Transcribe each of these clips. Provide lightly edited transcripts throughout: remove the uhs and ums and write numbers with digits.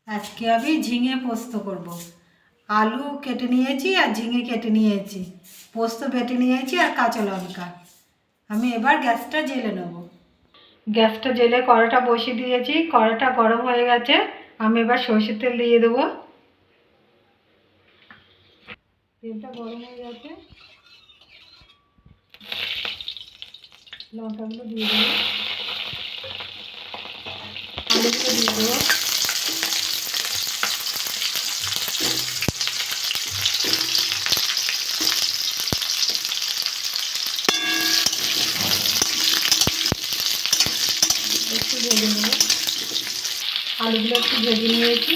আজকে আমি ঝিঙে পোস্ত করব। আলু কেটে নিয়েছি আর ঝিঙে কেটে নিয়েছি, পোস্ত বেটে নিয়েছি আর কাঁচা লঙ্কা। আমি এবার গ্যাসটা জ্বেলে নেব। গ্যাসটা জ্বেলে কড়াটা বসিয়ে দিয়েছি, কড়াটা গরম হয়ে গেছে। আমি এবার সরষের তেল দিয়ে দেবো। তেলটা গরম হয়ে গেছে, লঙ্কাগুলো দিয়ে দেবো, আলুগুলো দিয়ে দেবো। একটু ভেজে নেবো, আলুগুলো একটু ভেজে নিয়েছি,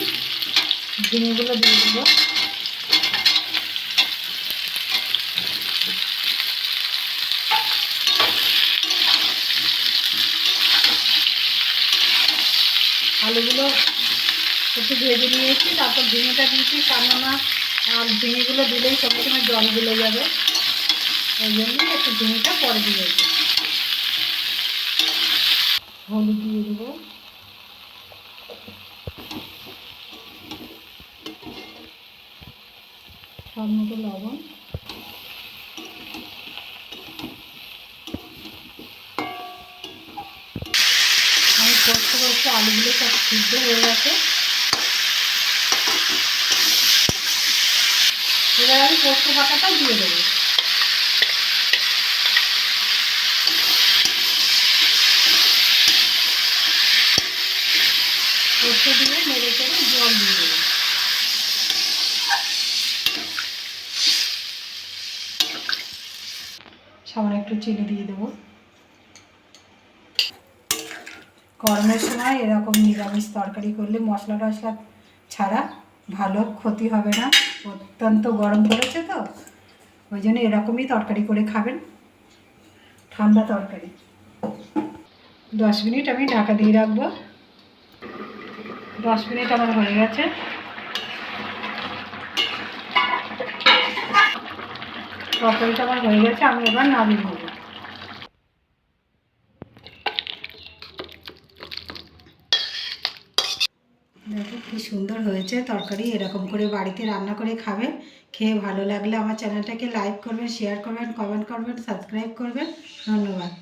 ঝিঙেগুলো দিয়ে দেবো। আলুগুলো একটু ভেজে নিয়েছি, তারপর ঝিঙেটা দিয়েছি, কেননা আর ঝিঙেগুলো দিলেই সঙ্গে সঙ্গে জল গুলে যাবে, ওই জন্যই একটু ঝিঙেটা পরে দিয়েছি। হলুদ দিয়ে দেবো, স্বাদ মতো লবণ, আমি কষতে কষতে আলুগুলো সব সিদ্ধ হয়ে গেছে। এবার আমি পোস্ত বাটাটা দিয়ে দেবো। পোস্ত দিয়ে নেড়ে চেড়ে জল দিয়ে দেবো। সামান্য একটু চিনি দিয়ে দেবো। গরমের সময় এরকম নিরামিষ তরকারি করলে মশলা টশলা ছাড়া ভালো, ক্ষতি হবে না। অত্যন্ত গরম পড়েছে তো, ওই জন্য এরকমই তরকারি করে খাবেন, ঠান্ডা তরকারি। 10 মিনিট আমি ঢাকা দিয়ে রাখবো। 10 মিনিট আমার হয়ে গেছে। তরকারিটা আমার হয়ে গেছে, আমি এবার নামিয়ে নেব। দেখো কি সুন্দর হয়েছে তরকারি। এরকম করে বাড়িতে রান্না করে খাবেন। খেয়ে ভালো লাগলে আমার চ্যানেলটাকে লাইক করবেন, শেয়ার করবেন, কমেন্ট করবেন, সাবস্ক্রাইব করবেন। ধন্যবাদ।